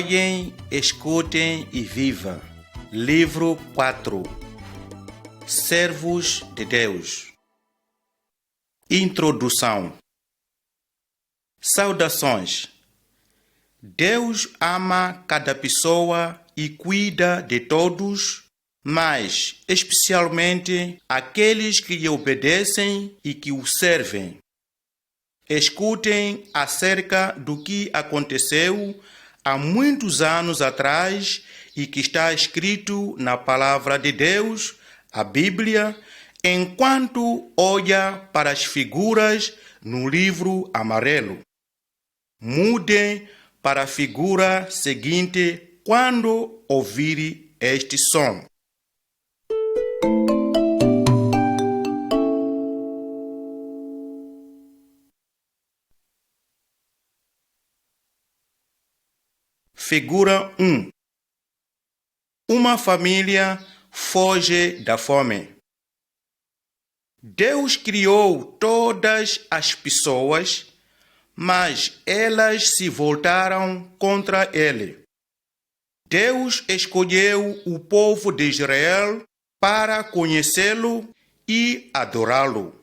Olhem, escutem e viva. Livro 4. Servos de Deus. Introdução. Saudações. Deus ama cada pessoa e cuida de todos, mas especialmente aqueles que lhe obedecem e que o servem. Escutem acerca do que aconteceu há muitos anos atrás e que está escrito na Palavra de Deus, a Bíblia, enquanto olha para as figuras no livro amarelo. Mudem para a figura seguinte quando ouvir este som. Figura 1. Uma família foge da fome. Deus criou todas as pessoas, mas elas se voltaram contra ele. Deus escolheu o povo de Israel para conhecê-lo e adorá-lo.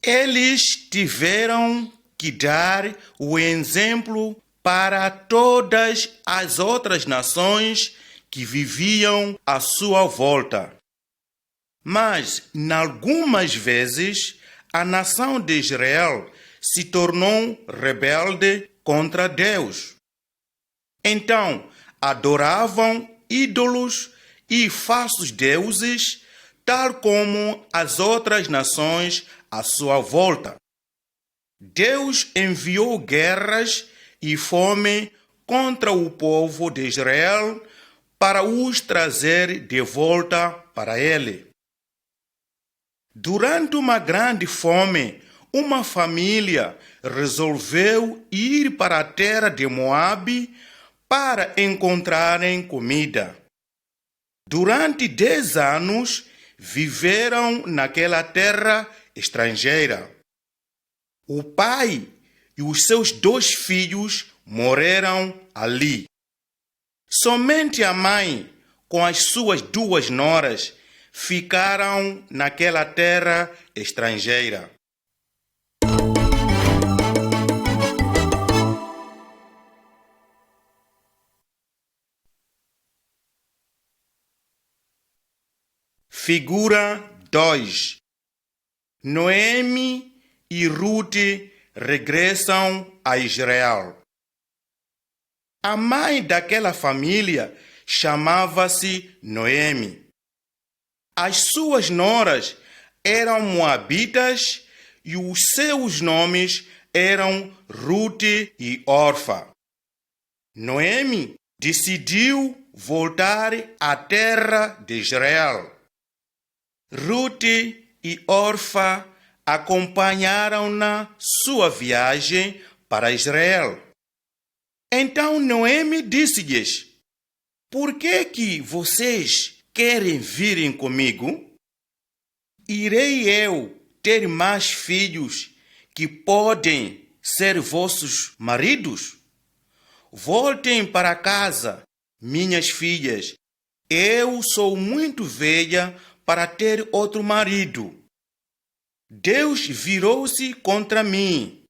Eles tiveram que dar o exemplo para todas as outras nações que viviam à sua volta. Mas, em algumas vezes, a nação de Israel se tornou rebelde contra Deus. Então, adoravam ídolos e falsos deuses, tal como as outras nações à sua volta. Deus enviou guerras e fome contra o povo de Israel para os trazer de volta para ele. Durante uma grande fome, uma família resolveu ir para a terra de Moabe para encontrarem comida. Durante 10 anos, viveram naquela terra estrangeira. O pai e os seus 2 filhos morreram ali. Somente a mãe, com as suas 2 noras, ficaram naquela terra estrangeira. Figura 2. Noemi e Ruth regressam a Israel. A mãe daquela família chamava-se Noemi. As suas noras eram moabitas e os seus nomes eram Ruth e Orfa. Noemi decidiu voltar à terra de Israel. Ruth e Orfa acompanharam-na sua viagem para Israel. Então Noemi disse-lhes: "Por que vocês querem virem comigo? Irei eu ter mais filhos que podem ser vossos maridos? Voltem para casa, minhas filhas. Eu sou muito velha para ter outro marido." Deus virou-se contra mim.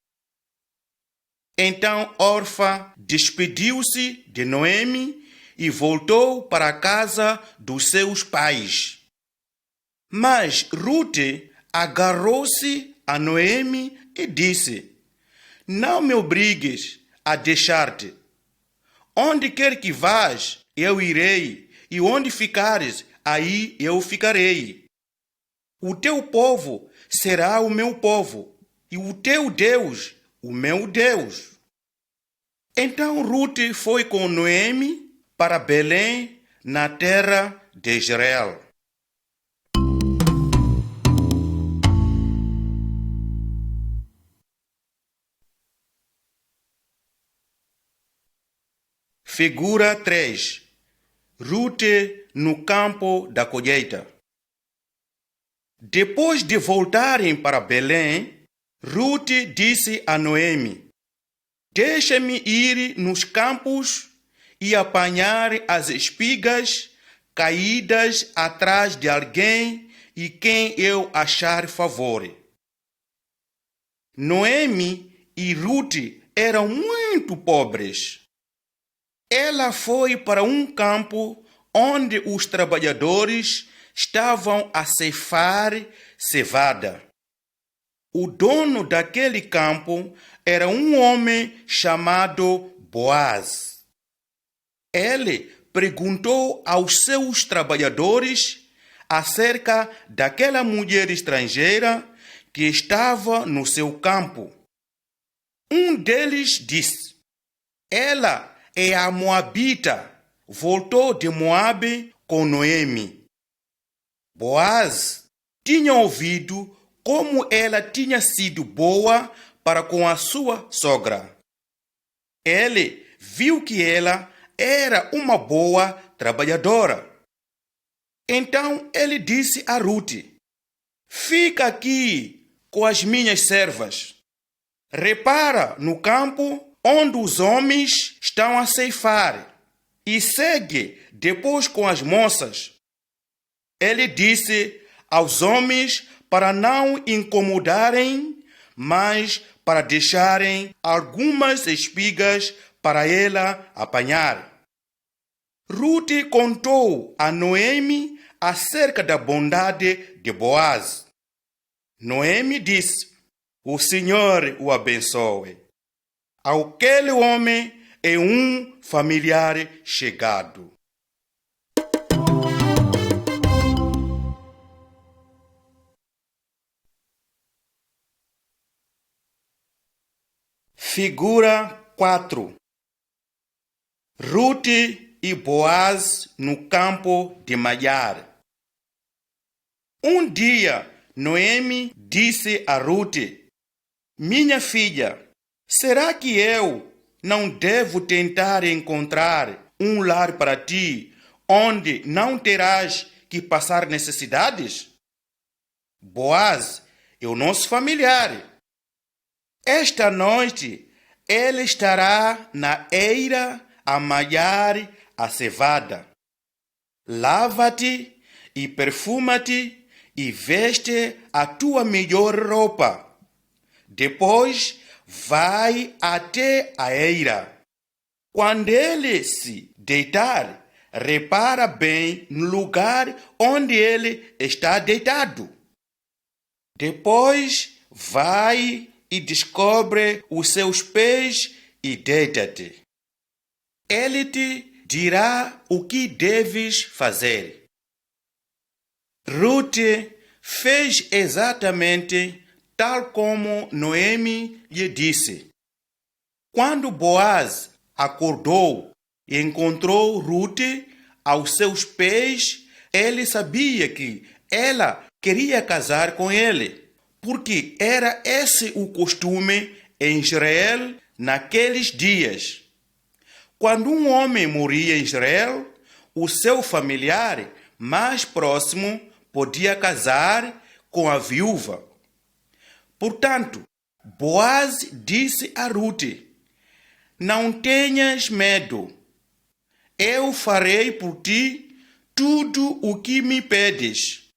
Então Orfa despediu-se de Noemi e voltou para a casa dos seus pais. Mas Ruth agarrou-se a Noemi e disse: "Não me obrigues a deixar-te. Onde quer que vás, eu irei, e onde ficares, aí eu ficarei. O teu povo será o meu povo, e o teu Deus, o meu Deus." Então Ruth foi com Noemi para Belém, na terra de Israel. Figura 3. Ruth no campo da colheita. Depois de voltarem para Belém, Ruth disse a Noemi: "Deixa-me ir nos campos e apanhar as espigas caídas atrás de alguém e quem eu achar favor. Noemi e Ruth eram muito pobres. Ela foi para um campo onde os trabalhadores estavam a ceifar cevada. O dono daquele campo era um homem chamado Boaz. Ele perguntou aos seus trabalhadores acerca daquela mulher estrangeira que estava no seu campo. Um deles disse: ela é a Moabita, voltou de Moabe com Noemi. Boaz tinha ouvido como ela tinha sido boa para com a sua sogra. Ele viu que ela era uma boa trabalhadora. Então ele disse a Ruth: fica aqui com as minhas servas. Repara no campo onde os homens estão a ceifar e segue depois com as moças. Ele disse aos homens para não incomodarem, mas para deixarem algumas espigas para ela apanhar. Ruth contou a Noemi acerca da bondade de Boaz. Noemi disse: o Senhor o abençoe. Aquele homem é um familiar chegado. Figura 4. Ruth e Boaz no campo de Maiar. Um dia, Noemi disse a Ruth: minha filha, será que eu não devo tentar encontrar um lar para ti, onde não terás que passar necessidades? Boaz é o nosso familiar. Esta noite ele estará na eira a malhar a cevada. Lava-te e perfuma-te e veste a tua melhor roupa. Depois vai até a eira. Quando ele se deitar, repara bem no lugar onde ele está deitado. Depois vai e descobre os seus pés e deita-te. Ele te dirá o que deves fazer. Ruth fez exatamente tal como Noemi lhe disse. Quando Boaz acordou e encontrou Ruth aos seus pés, ele sabia que ela queria casar com ele, porque era esse o costume em Israel naqueles dias. Quando um homem morria em Israel, o seu familiar mais próximo podia casar com a viúva. Portanto, Boaz disse a Ruth: não tenhas medo. Eu farei por ti tudo o que me pedes.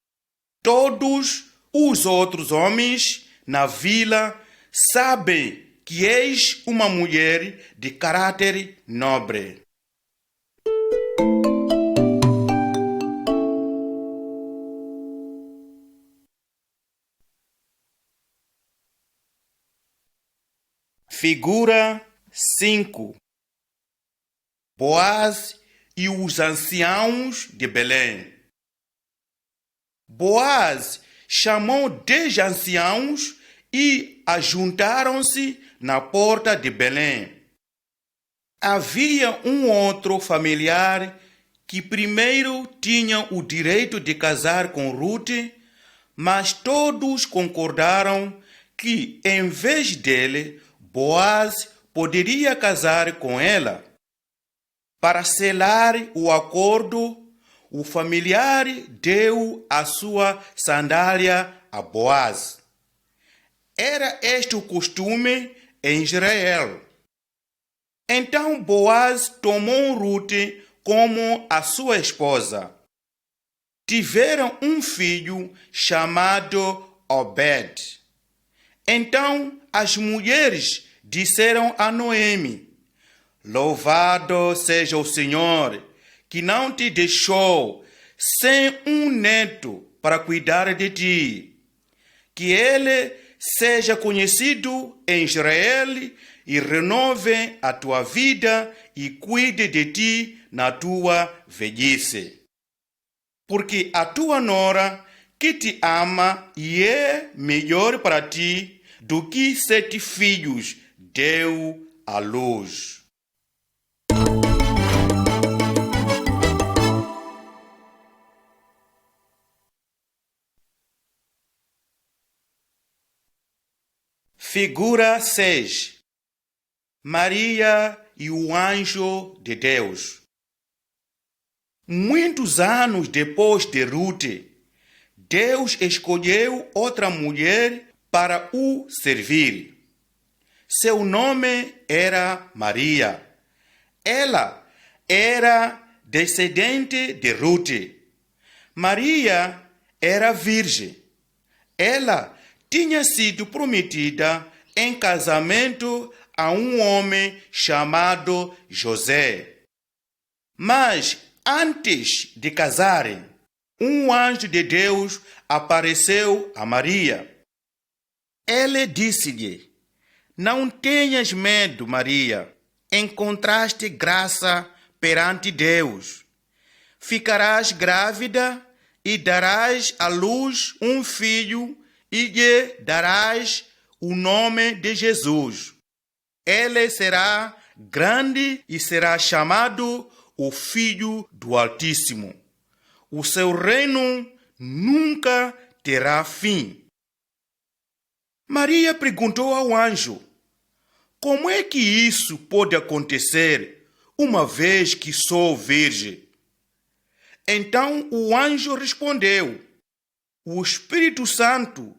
Todos os outros homens na vila sabem que és uma mulher de caráter nobre. Figura 5. Boaz e os anciãos de Belém. Boaz chamou 10 anciãos e ajuntaram-se na porta de Belém. Havia um outro familiar que primeiro tinha o direito de casar com Ruth, mas todos concordaram que, em vez dele, Boaz poderia casar com ela. Para selar o acordo, o familiar deu a sua sandália a Boaz. Era este o costume em Israel. Então Boaz tomou Rute como a sua esposa. Tiveram um filho chamado Obed. Então as mulheres disseram a Noemi: Louvado seja o Senhor, que não te deixou sem um neto para cuidar de ti. Que ele seja conhecido em Israel e renove a tua vida e cuide de ti na tua velhice. Porque a tua nora, que te ama e é melhor para ti do que 7 filhos, deu à luz. Figura 6. Maria e o anjo de Deus. Muitos anos depois de Rute, Deus escolheu outra mulher para o servir. Seu nome era Maria. Ela era descendente de Rute. Maria era virgem. Ela tinha sido prometida em casamento a um homem chamado José. Mas antes de casarem, um anjo de Deus apareceu a Maria. Ele disse-lhe: Não tenhas medo, Maria. Encontraste graça perante Deus. Ficarás grávida e darás à luz um filho e lhe darás o nome de Jesus. Ele será grande e será chamado o Filho do Altíssimo. O seu reino nunca terá fim. Maria perguntou ao anjo: Como é que isso pode acontecer, uma vez que sou virgem? Então o anjo respondeu: O Espírito Santo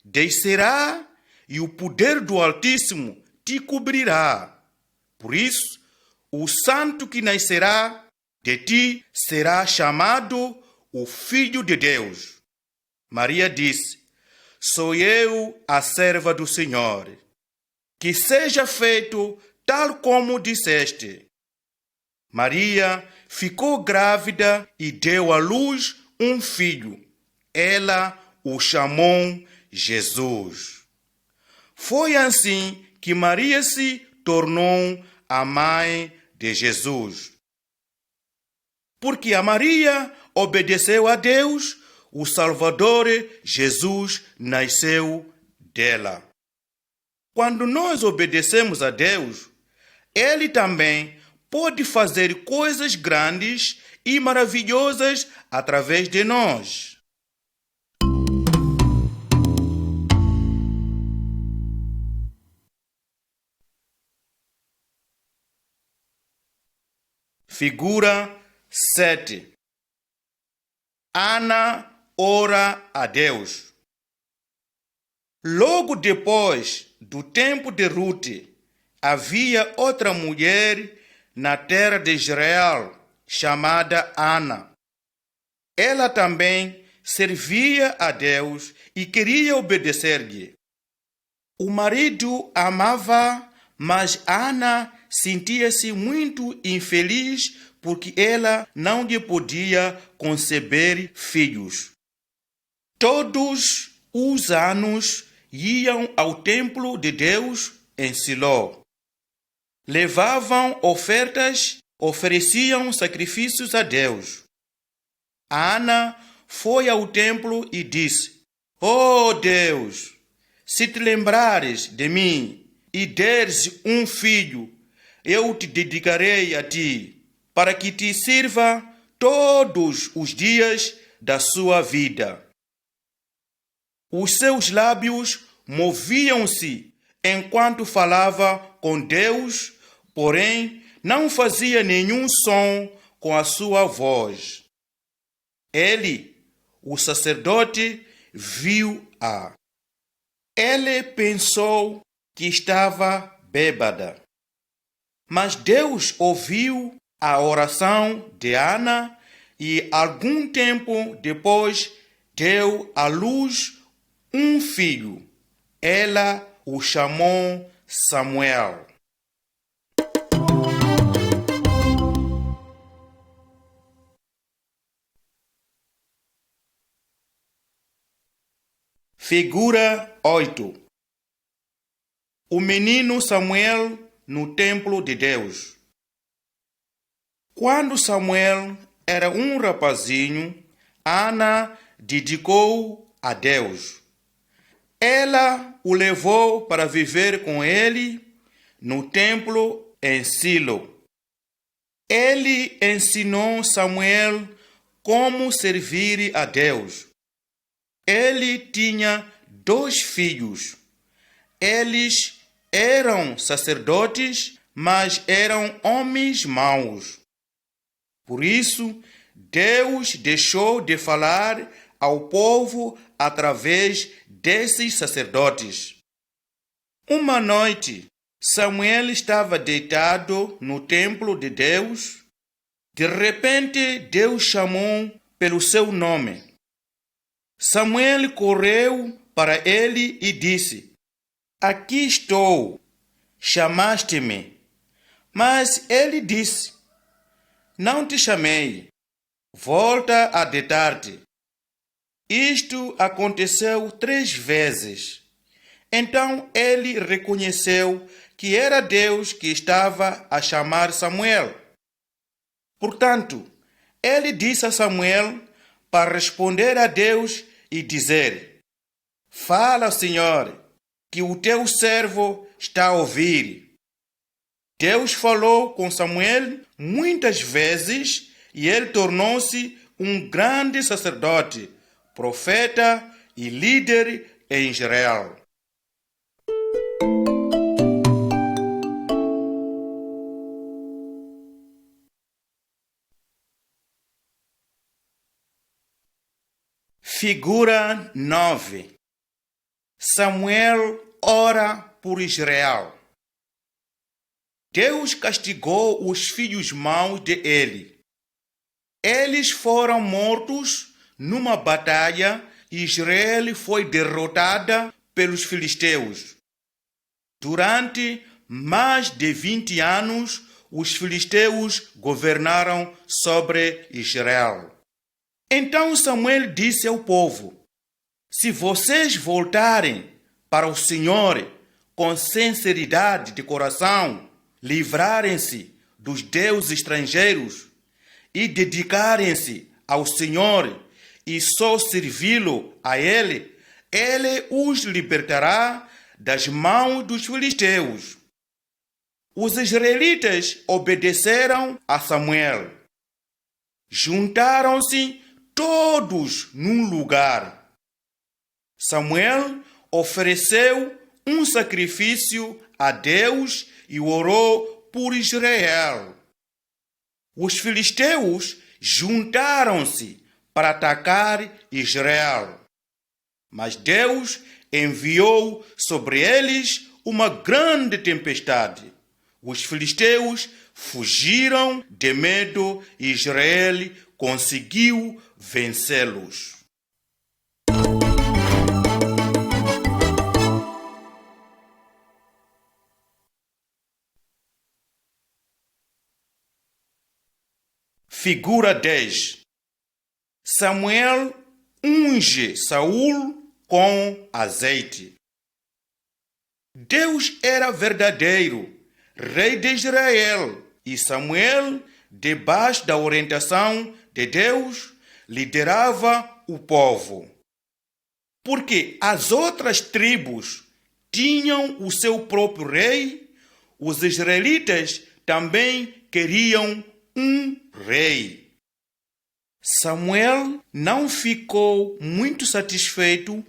descerá e o poder do Altíssimo te cobrirá. Por isso, o santo que nascerá de ti será chamado o Filho de Deus. Maria disse: Sou eu a serva do Senhor. Que seja feito tal como disseste. Maria ficou grávida e deu à luz um filho. Ela o chamou Jesus. Foi assim que Maria se tornou a mãe de Jesus. Porque a Maria obedeceu a Deus, o Salvador Jesus nasceu dela. Quando nós obedecemos a Deus, Ele também pode fazer coisas grandes e maravilhosas através de nós. Figura 7. Ana ora a Deus. Logo depois do tempo de Rute, havia outra mulher na terra de Israel, chamada Ana. Ela também servia a Deus e queria obedecer-lhe. O marido amava, mas Ana sentia-se muito infeliz porque ela não lhe podia conceber filhos. Todos os anos iam ao templo de Deus em Siló. Levavam ofertas, ofereciam sacrifícios a Deus. Ana foi ao templo e disse: Oh Deus, se te lembrares de mim e deres um filho, eu te dedicarei a ti, para que te sirva todos os dias da sua vida. Os seus lábios moviam-se enquanto falava com Deus, porém não fazia nenhum som com a sua voz. Ele, o sacerdote, viu-a. Ele pensou que estava bêbada. Mas Deus ouviu a oração de Ana e, algum tempo depois, deu à luz um filho. Ela o chamou Samuel. Figura 8. O menino Samuel no templo de Deus. Quando Samuel era um rapazinho, Ana dedicou a Deus. Ela o levou para viver com ele no templo em Silo. Ele ensinou Samuel como servir a Deus. Ele tinha 2 filhos. Eles eram sacerdotes, mas eram homens maus. Por isso, Deus deixou de falar ao povo através desses sacerdotes. Uma noite, Samuel estava deitado no templo de Deus. De repente, Deus chamou pelo seu nome. Samuel correu para ele e disse: Aqui estou, chamaste-me. Mas ele disse: Não te chamei, volta a deitar-te. Isto aconteceu 3 vezes. Então ele reconheceu que era Deus que estava a chamar Samuel. Portanto, ele disse a Samuel para responder a Deus e dizer: Fala, Senhor, que o teu servo está a ouvir. Deus falou com Samuel muitas vezes e ele tornou-se um grande sacerdote, profeta e líder em Israel. Figura 9. Samuel ora por Israel. Deus castigou os filhos maus de Eli. Eles foram mortos numa batalha e Israel foi derrotada pelos filisteus. Durante mais de 20 anos, os filisteus governaram sobre Israel. Então Samuel disse ao povo: Se vocês voltarem para o Senhor com sinceridade de coração, livrarem-se dos deuses estrangeiros e dedicarem-se ao Senhor e só servi-lo a Ele, Ele os libertará das mãos dos filisteus. Os israelitas obedeceram a Samuel. Juntaram-se todos num lugar. Samuel ofereceu um sacrifício a Deus e orou por Israel. Os filisteus juntaram-se para atacar Israel. Mas Deus enviou sobre eles uma grande tempestade. Os filisteus fugiram de medo e Israel conseguiu vencê-los. Figura 10. Samuel unge Saul com azeite. Deus era verdadeiro, rei de Israel, e Samuel, debaixo da orientação de Deus, liderava o povo. Porque as outras tribos tinham o seu próprio rei, os israelitas também queriam um rei. Samuel não ficou muito satisfeito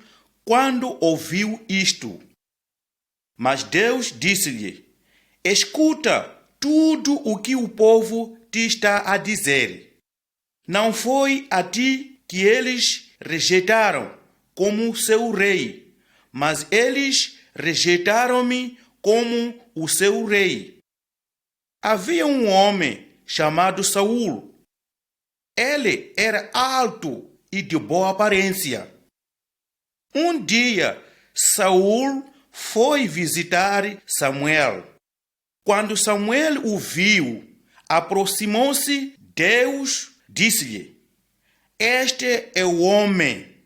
quando ouviu isto. Mas Deus disse-lhe: Escuta tudo o que o povo te está a dizer. Não foi a ti que eles rejeitaram como seu rei, mas eles rejeitaram-me como o seu rei. Havia um homem chamado Saul. Ele era alto e de boa aparência. Um dia, Saul foi visitar Samuel. Quando Samuel o viu, aproximou-se. Deus disse-lhe: Este é o homem.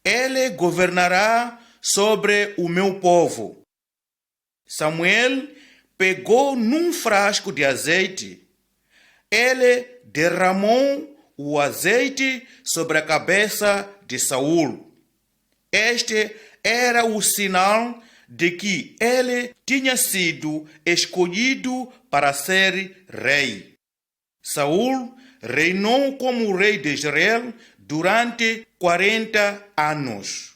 Ele governará sobre o meu povo. Samuel pegou num frasco de azeite. Ele derramou o azeite sobre a cabeça de Saul. Este era o sinal de que ele tinha sido escolhido para ser rei. Saul reinou como rei de Israel durante 40 anos.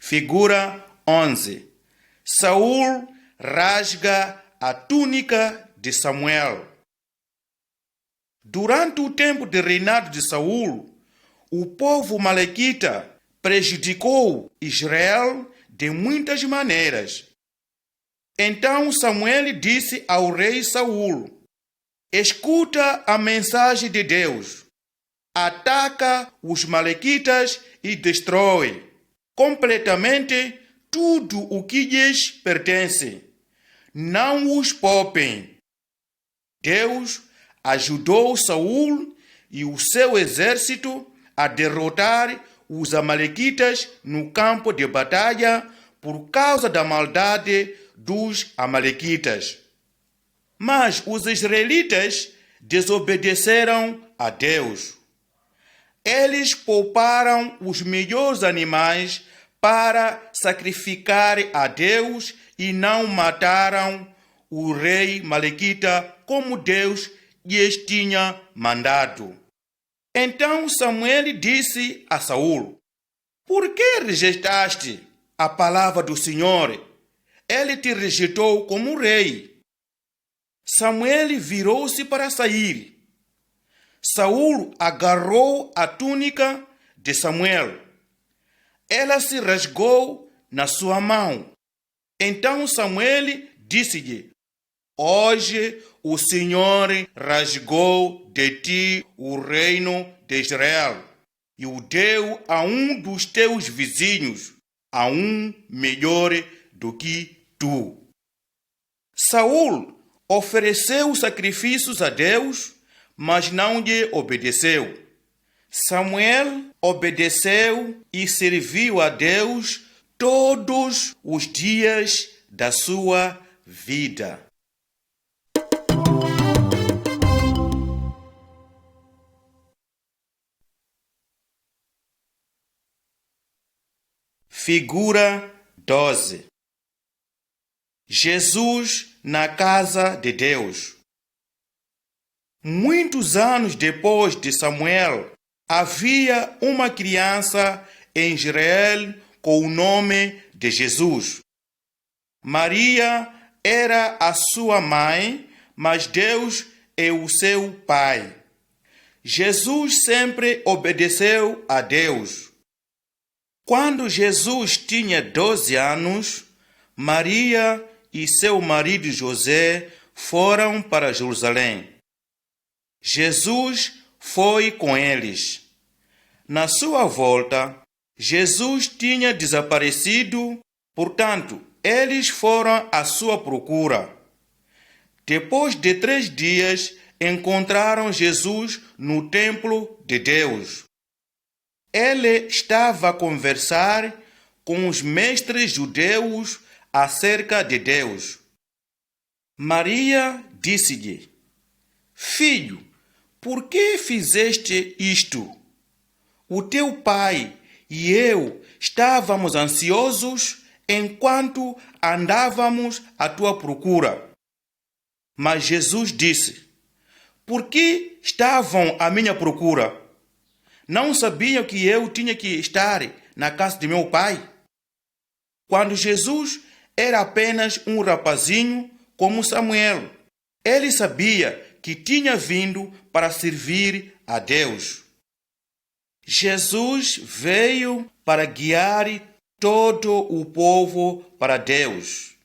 Figura 11. Saul rasga a túnica de Samuel. Durante o tempo de reinado de Saul, o povo malequita prejudicou Israel de muitas maneiras. Então Samuel disse ao rei Saul: Escuta a mensagem de Deus. Ataca os malequitas e destrói completamente tudo o que lhes pertence. Não os poupem. Deus ajudou Saul e o seu exército a derrotar os amalequitas no campo de batalha por causa da maldade dos amalequitas. Mas os israelitas desobedeceram a Deus. Eles pouparam os melhores animais para sacrificar a Deus e não mataram o rei malequita como Deus lhes tinha mandado. Então Samuel disse a Saul: Por que rejeitaste a palavra do Senhor? Ele te rejeitou como rei. Samuel virou-se para sair. Saul agarrou a túnica de Samuel. Ela se rasgou na sua mão. Então Samuel disse-lhe: Hoje o Senhor rasgou de ti o reino de Israel e o deu a um dos teus vizinhos, a um melhor do que tu. Saul ofereceu sacrifícios a Deus, mas não lhe obedeceu. Samuel obedeceu e serviu a Deus todos os dias da sua vida. Figura 12. Jesus na casa de Deus. Muitos anos depois de Samuel, havia uma criança em Israel com o nome de Jesus. Maria era a sua mãe, mas Deus é o seu pai. Jesus sempre obedeceu a Deus. Quando Jesus tinha 12 anos, Maria e seu marido José foram para Jerusalém. Jesus foi com eles. Na sua volta, Jesus tinha desaparecido, portanto, eles foram à sua procura. Depois de 3 dias, encontraram Jesus no templo de Deus. Ele estava a conversar com os mestres judeus acerca de Deus. Maria disse-lhe: Filho, por que fizeste isto? O teu pai e eu estávamos ansiosos enquanto andávamos à tua procura. Mas Jesus disse: Por que estavam à minha procura? Não sabiam que eu tinha que estar na casa de meu pai? Quando Jesus era apenas um rapazinho como Samuel, ele sabia que tinha vindo para servir a Deus. Jesus veio para guiar todo o povo para Deus,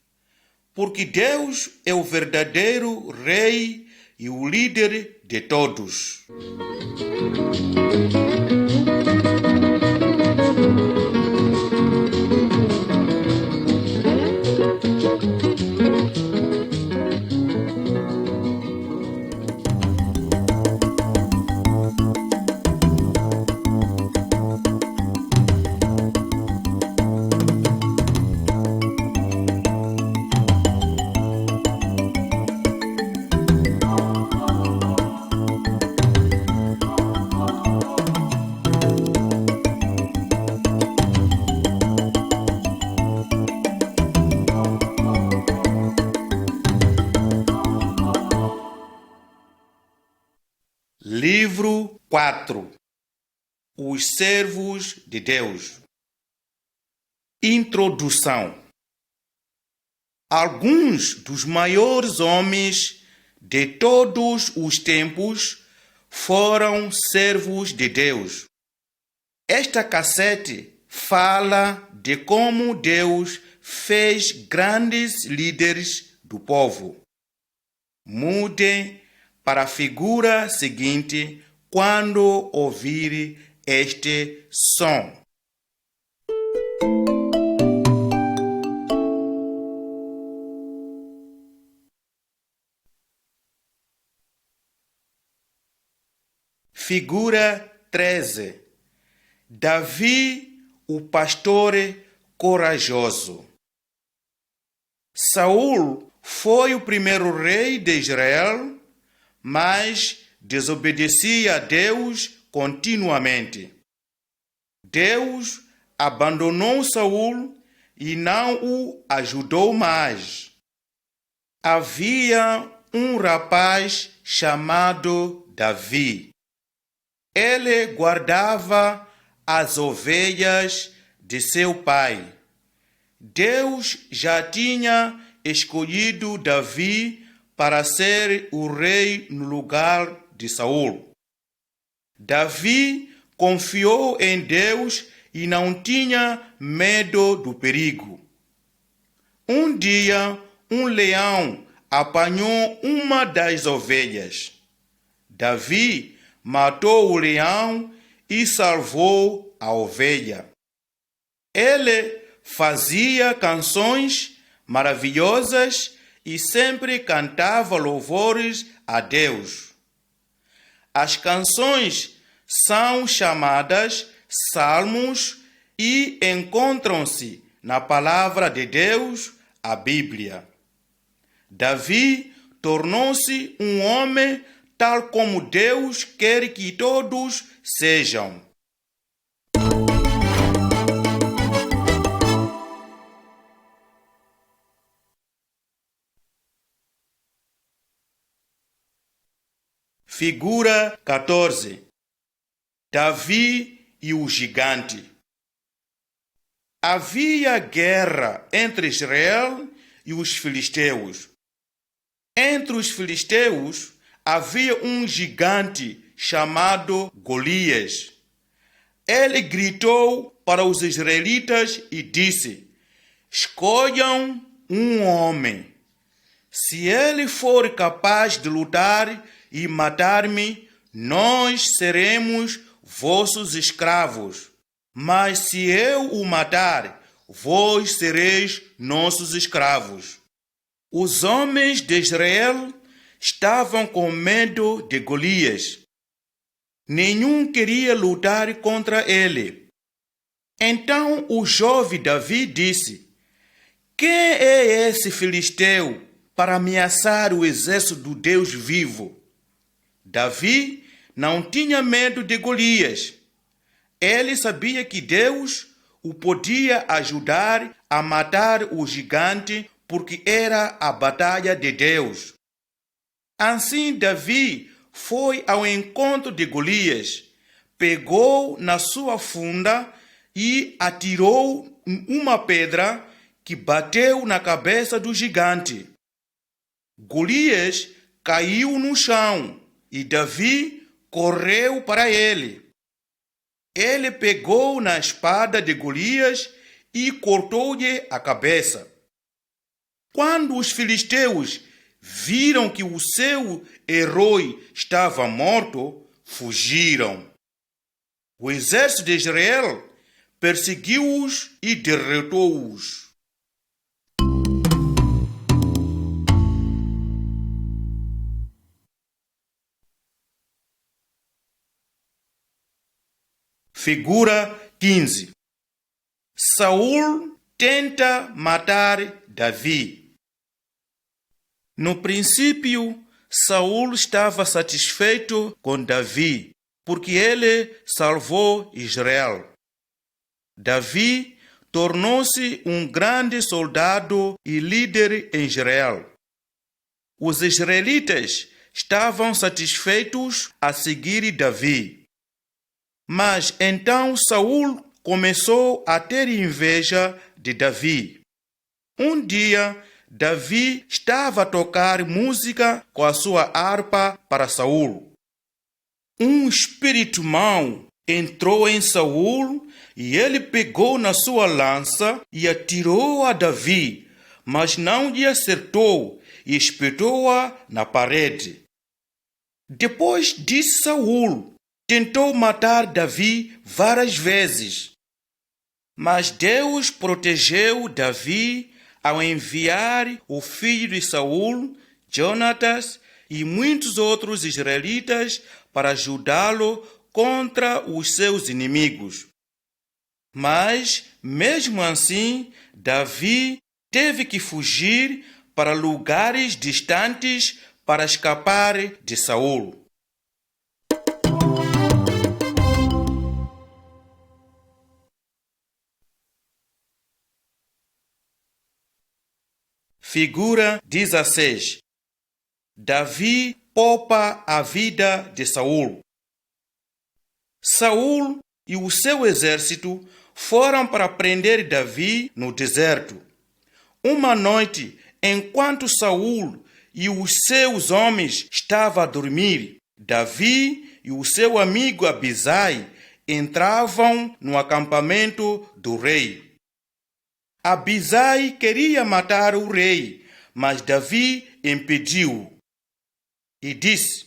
porque Deus é o verdadeiro Rei e o líder de todos. Livro 4. Os servos de Deus. Introdução. Alguns dos maiores homens de todos os tempos foram servos de Deus. Esta cassete fala de como Deus fez grandes líderes do povo. Mude para a figura seguinte quando ouvir este som. Figura 13. Davi, o pastor corajoso. Saul foi o primeiro rei de Israel, mas desobedecia a Deus continuamente. Deus abandonou Saul e não o ajudou mais. Havia um rapaz chamado Davi. Ele guardava as ovelhas de seu pai. Deus já tinha escolhido Davi para ser o rei no lugar de Saul. Davi confiou em Deus e não tinha medo do perigo. Um dia, um leão apanhou uma das ovelhas. Davi matou o leão e salvou a ovelha. Ele fazia canções maravilhosas e sempre cantava louvores a Deus. As canções são chamadas salmos e encontram-se na palavra de Deus, a Bíblia. Davi tornou-se um homem tal como Deus quer que todos sejam. Figura 14. Davi e o gigante. Havia guerra entre Israel e os filisteus. Entre os filisteus havia um gigante chamado Golias. Ele gritou para os israelitas e disse: escolham um homem. Se ele for capaz de lutar e matar-me, nós seremos vossos escravos. Mas se eu o matar, vós sereis nossos escravos. Os homens de Israel estavam com medo de Golias. Nenhum queria lutar contra ele. Então o jovem Davi disse: quem é esse filisteu para ameaçar o exército do Deus vivo? Davi não tinha medo de Golias. Ele sabia que Deus o podia ajudar a matar o gigante porque era a batalha de Deus. Assim Davi foi ao encontro de Golias, pegou na sua funda e atirou uma pedra que bateu na cabeça do gigante. Golias caiu no chão e Davi correu para ele. ele pegou na espada de Golias e cortou-lhe a cabeça. Quando os filisteus viram que o seu herói estava morto, fugiram. O exército de Israel perseguiu-os e derrotou-os. Figura 15. Saul tenta matar Davi. No princípio, Saul estava satisfeito com Davi, porque ele salvou Israel. Davi tornou-se um grande soldado e líder em Israel. Os israelitas estavam satisfeitos a seguir Davi. Mas então Saul começou a ter inveja de Davi. Um dia, Davi estava a tocar música com a sua harpa para Saul. Um espírito mau entrou em Saul e ele pegou na sua lança e atirou a Davi, mas não lhe acertou e espetou-a na parede. Depois disso, Saul tentou matar Davi várias vezes, mas Deus protegeu Davi ao enviar o filho de Saul, Jonatas, e muitos outros israelitas para ajudá-lo contra os seus inimigos. Mas, mesmo assim, Davi teve que fugir para lugares distantes para escapar de Saul. Figura 16. Davi poupa a vida de Saul. Saul e o seu exército foram para prender Davi no deserto. Uma noite, enquanto Saul e os seus homens estavam a dormir, Davi e o seu amigo Abisai entravam no acampamento do rei. Abisai queria matar o rei, mas Davi impediu-o e disse: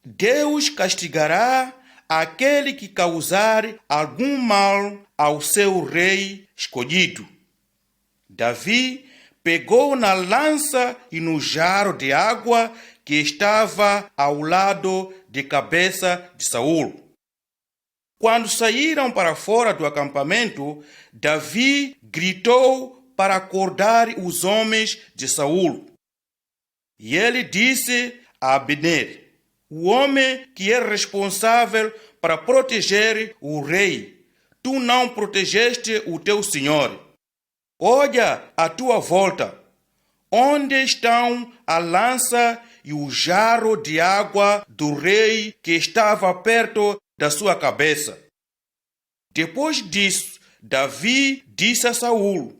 Deus castigará aquele que causar algum mal ao seu rei escolhido. Davi pegou na lança e no jarro de água que estava ao lado da cabeça de Saul. Quando saíram para fora do acampamento, Davi gritou para acordar os homens de Saul. E ele disse a Abner, o homem que é responsável para proteger o rei: tu não protegeste o teu senhor. Olha à tua volta. Onde estão a lança e o jarro de água do rei que estava perto da sua cabeça? Depois disso, Davi disse a Saul: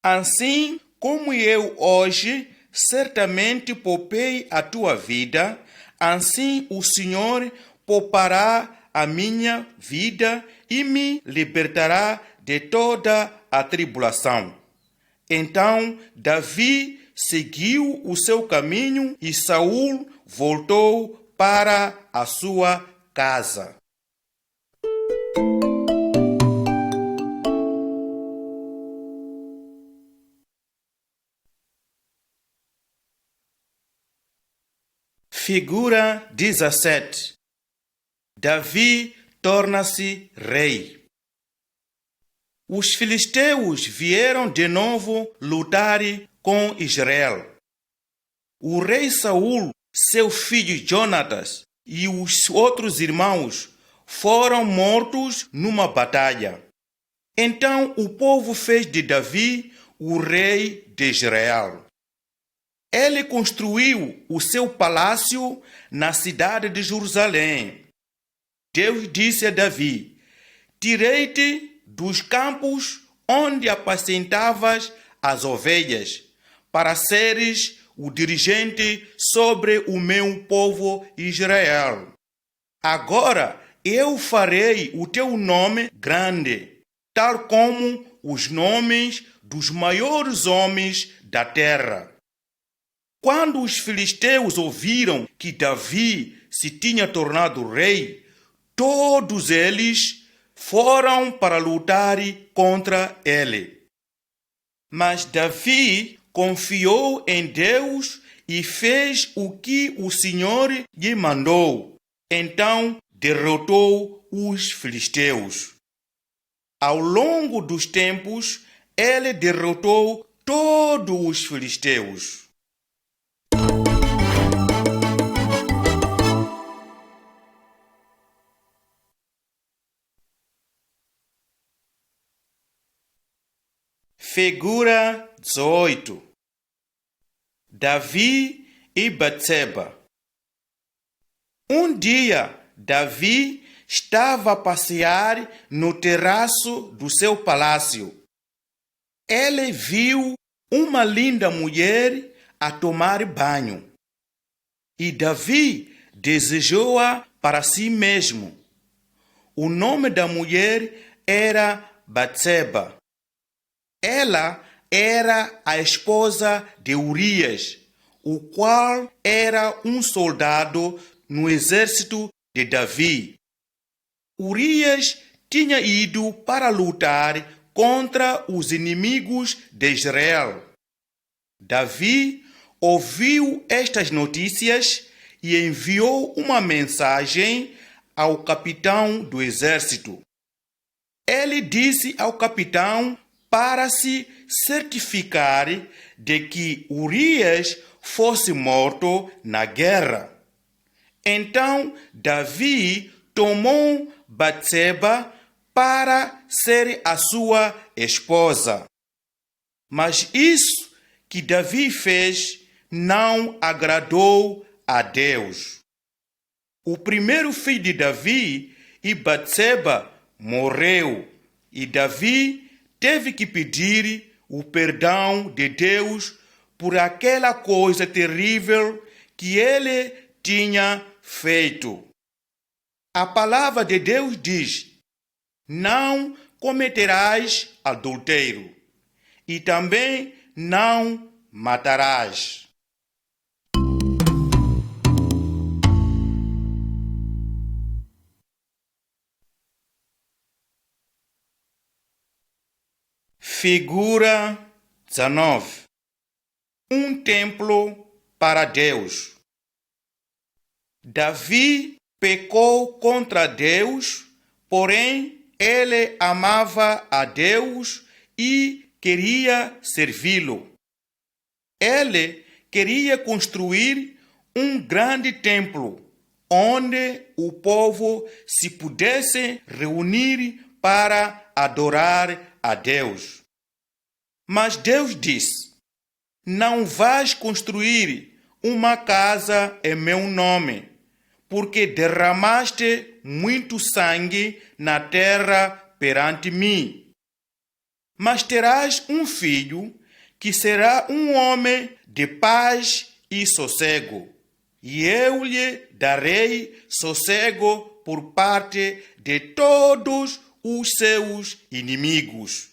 assim como eu hoje certamente poupei a tua vida, assim o Senhor poupará a minha vida e me libertará de toda a tribulação. Então Davi seguiu o seu caminho e Saul voltou para a sua casa. Figura 17. Davi torna-se rei. Os filisteus vieram de novo lutar com Israel. O rei Saul, seu filho Jonatas e os outros irmãos foram mortos numa batalha. Então o povo fez de Davi o rei de Israel. Ele construiu o seu palácio na cidade de Jerusalém. Deus disse a Davi: tirei-te dos campos onde apacentavas as ovelhas, para seres o dirigente sobre o meu povo Israel. Agora eu farei o teu nome grande, tal como os nomes dos maiores homens da terra. Quando os filisteus ouviram que Davi se tinha tornado rei, todos eles foram para lutar contra ele. Mas Davi confiou em Deus e fez o que o Senhor lhe mandou. Então derrotou os filisteus. Ao longo dos tempos, ele derrotou todos os filisteus. Figura 18. Davi e Batseba. Um dia, Davi estava a passear no terraço do seu palácio. Ele viu uma linda mulher a tomar banho. E Davi desejou-a para si mesmo. O nome da mulher era Batseba. Ela era a esposa de Urias, o qual era um soldado no exército de Davi. Urias tinha ido para lutar contra os inimigos de Israel. Davi ouviu estas notícias e enviou uma mensagem ao capitão do exército. Ele disse ao capitão para se certificar de que Urias fosse morto na guerra. Então Davi tomou Batseba para ser a sua esposa. Mas isso que Davi fez não agradou a Deus. O primeiro filho de Davi, e Batseba, morreu, e Davi teve que pedir o perdão de Deus por aquela coisa terrível que ele tinha feito. A palavra de Deus diz: não cometerás adultério e também não matarás. Figura 19. Um templo para Deus. Davi pecou contra Deus, porém ele amava a Deus e queria servi-lo. Ele queria construir um grande templo, onde o povo se pudesse reunir para adorar a Deus. Mas Deus disse: não vais construir uma casa em meu nome, porque derramaste muito sangue na terra perante mim. Mas terás um filho, que será um homem de paz e sossego, e eu lhe darei sossego por parte de todos os seus inimigos.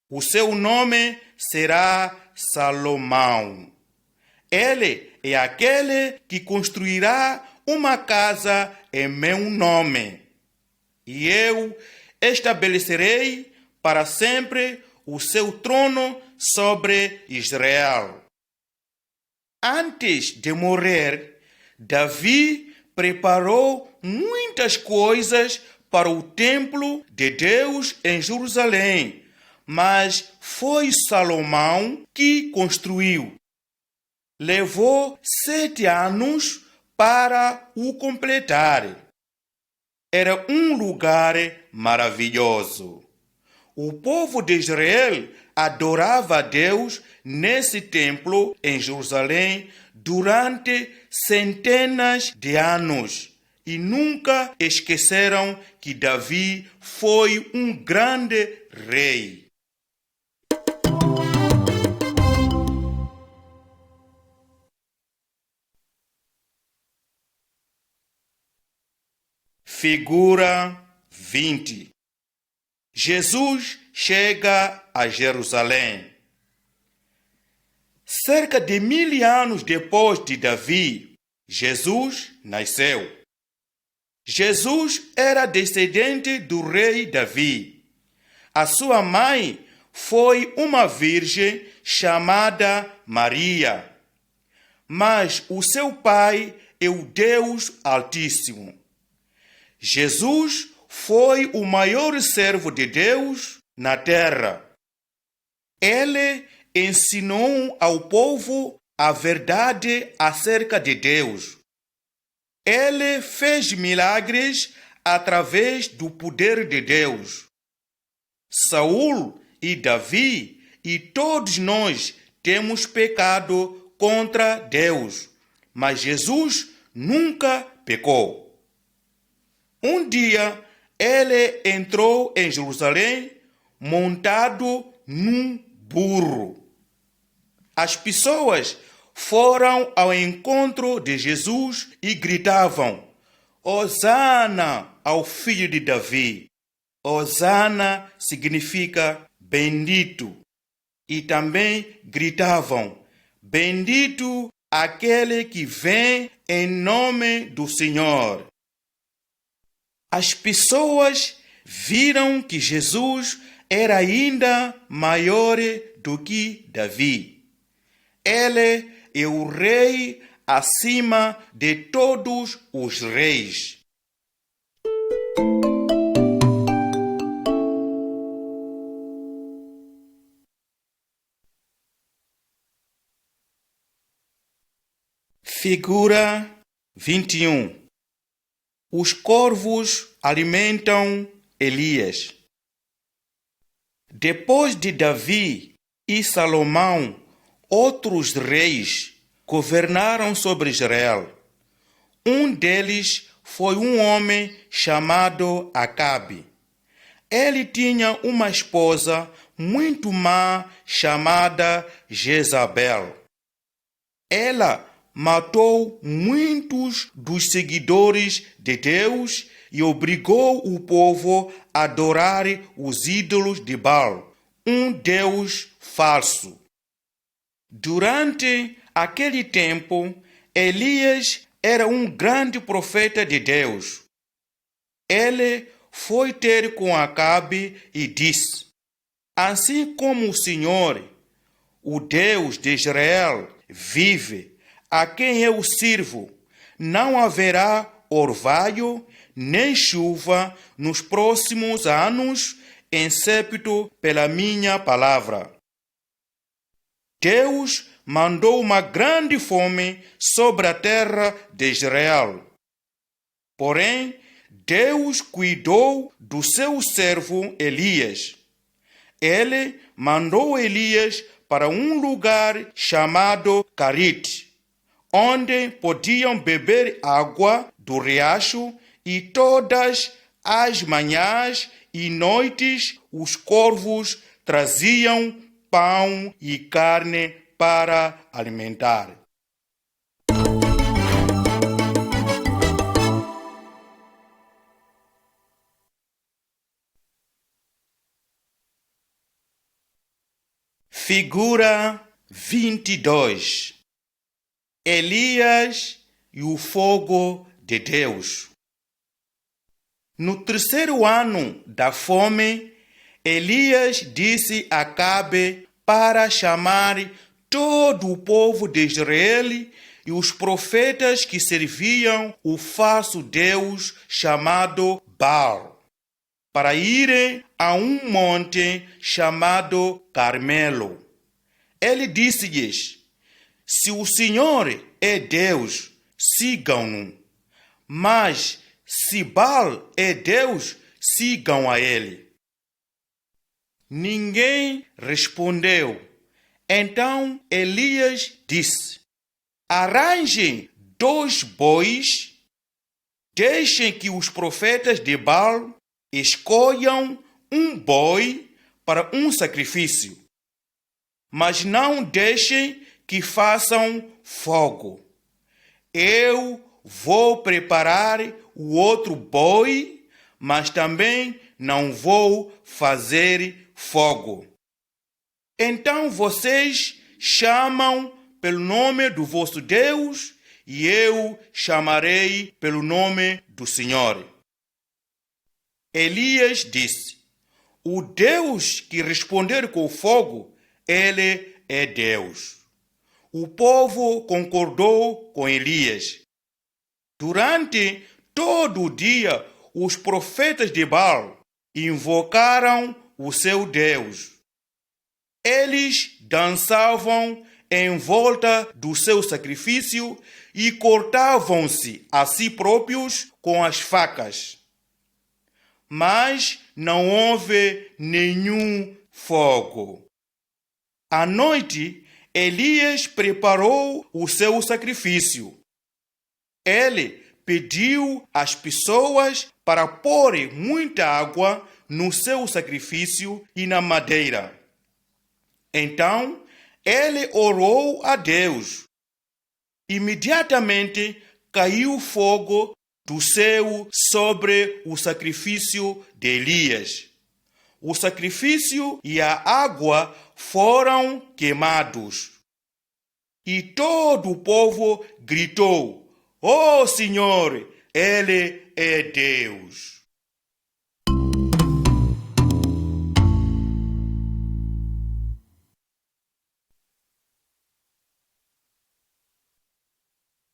O seu nome será Salomão. Ele é aquele que construirá uma casa em meu nome, e eu estabelecerei para sempre o seu trono sobre Israel. Antes de morrer, Davi preparou muitas coisas para o templo de Deus em Jerusalém, mas foi Salomão que construiu. Levou 7 anos para o completar. Era um lugar maravilhoso. O povo de Israel adorava a Deus nesse templo em Jerusalém durante centenas de anos e nunca esqueceram que Davi foi um grande rei. Figura 20. Jesus chega a Jerusalém. Cerca de 1000 anos depois de Davi, Jesus nasceu. Jesus era descendente do rei Davi. A sua mãe foi uma virgem chamada Maria. Mas o seu pai é o Deus Altíssimo. Jesus foi o maior servo de Deus na terra. Ele ensinou ao povo a verdade acerca de Deus. Ele fez milagres através do poder de Deus. Saul e Davi e todos nós temos pecado contra Deus, mas Jesus nunca pecou. Um dia, ele entrou em Jerusalém montado num burro. As pessoas foram ao encontro de Jesus e gritavam: Hosana ao filho de Davi. Hosana significa bendito. E também gritavam: bendito aquele que vem em nome do Senhor. As pessoas viram que Jesus era ainda maior do que Davi. Ele é o rei acima de todos os reis. Figura 21. Os corvos alimentam Elias. Depois de Davi e Salomão, outros reis governaram sobre Israel. Um deles foi um homem chamado Acabe. Ele tinha uma esposa muito má chamada Jezabel. Ela matou muitos dos seguidores de Deus e obrigou o povo a adorar os ídolos de Baal, um deus falso. Durante aquele tempo, Elias era um grande profeta de Deus. Ele foi ter com Acabe e disse: assim como o Senhor, o Deus de Israel, vive, a quem eu sirvo, não haverá orvalho nem chuva nos próximos anos, excepto pela minha palavra. Deus mandou uma grande fome sobre a terra de Israel. Porém, Deus cuidou do seu servo Elias. Ele mandou Elias para um lugar chamado Carite, onde podiam beber água do riacho, e todas as manhãs e noites os corvos traziam pão e carne para alimentar. Figura 22. Elias e o fogo de Deus. No terceiro ano da fome, Elias disse a Acabe para chamar todo o povo de Israel e os profetas que serviam o falso Deus chamado Baal, para irem a um monte chamado Carmelo. Ele disse-lhes: se o Senhor é Deus, sigam-no. Mas se Baal é Deus, sigam a ele. Ninguém respondeu. Então Elias disse: arranjem 2 bois, deixem que os profetas de Baal escolham um boi para um sacrifício, mas não deixem que façam fogo. Eu vou preparar o outro boi, mas também não vou fazer fogo. Então vocês chamam pelo nome do vosso Deus, e eu chamarei pelo nome do Senhor. Elias disse: o Deus que responder com fogo, ele é Deus. O povo concordou com Elias. Durante todo o dia, os profetas de Baal invocaram o seu Deus. Eles dançavam em volta do seu sacrifício e cortavam-se a si próprios com as facas. Mas não houve nenhum fogo. À noite, Elias preparou o seu sacrifício. Ele pediu às pessoas para porem muita água no seu sacrifício e na madeira. Então, ele orou a Deus. Imediatamente caiu fogo do céu sobre o sacrifício de Elias. O sacrifício e a água foram queimados. E todo o povo gritou: "Ó Senhor, Ele é Deus."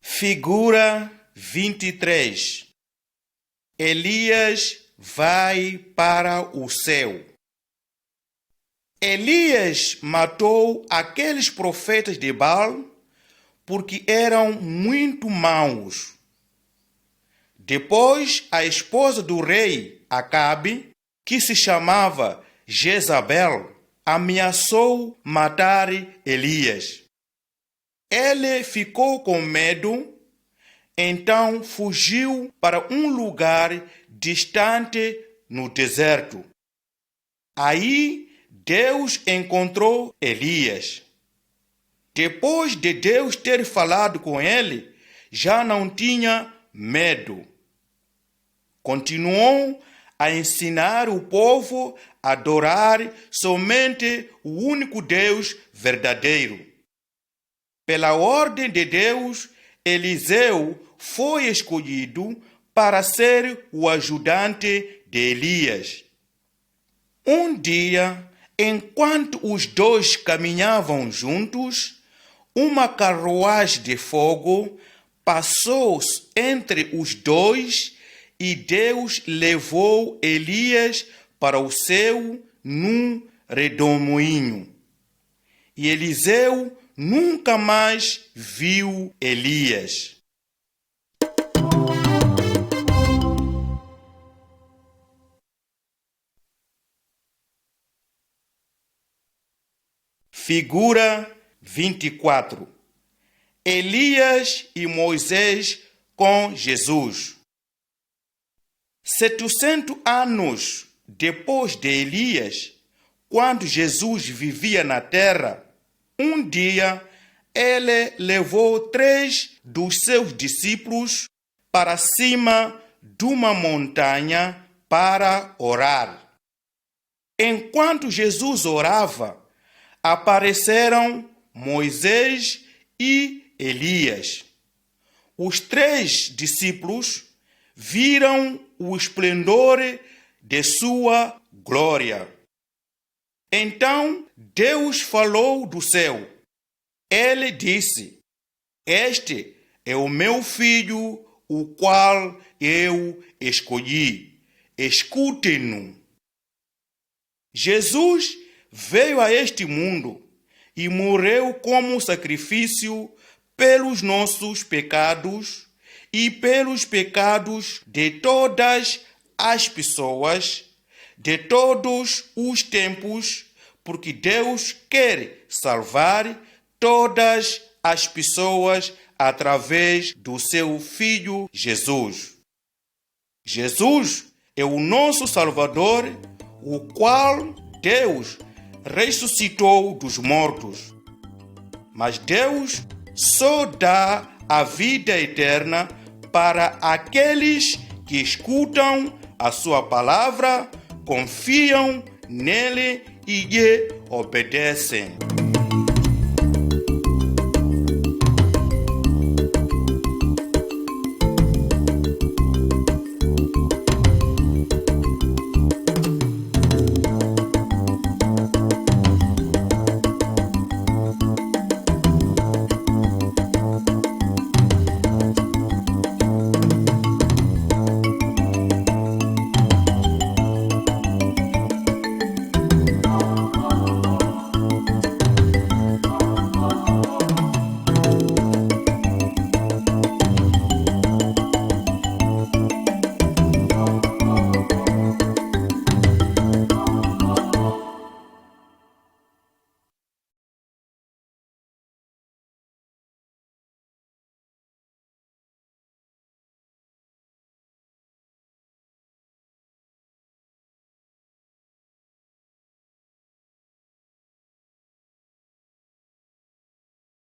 Figura 23. Elias vai para o céu. Elias matou aqueles profetas de Baal porque eram muito maus. Depois, a esposa do rei Acabe, que se chamava Jezabel, ameaçou matar Elias. Ele ficou com medo, então fugiu para um lugar distante no deserto. Aí Deus encontrou Elias. Depois de Deus ter falado com ele, já não tinha medo. Continuou a ensinar o povo a adorar somente o único Deus verdadeiro. Pela ordem de Deus, Eliseu foi escolhido para ser o ajudante de Elias. Um dia, enquanto os dois caminhavam juntos, uma carruagem de fogo passou entre os dois e Deus levou Elias para o céu num redemoinho. E Eliseu nunca mais viu Elias. Figura 24. Elias e Moisés com Jesus. 700 anos depois de Elias, quando Jesus vivia na terra, um dia ele levou 3 dos seus discípulos para cima de uma montanha para orar. Enquanto Jesus orava, apareceram Moisés e Elias. Os 3 discípulos viram o esplendor de sua glória. Então Deus falou do céu. Ele disse: "Este é o meu filho, o qual eu escolhi. Escutem-no." Jesus veio a este mundo e morreu como sacrifício pelos nossos pecados e pelos pecados de todas as pessoas, de todos os tempos, porque Deus quer salvar todas as pessoas através do seu Filho Jesus. Jesus é o nosso Salvador, o qual Deus ressuscitou dos mortos. Mas Deus só dá a vida eterna para aqueles que escutam a sua palavra, confiam nele e lhe obedecem.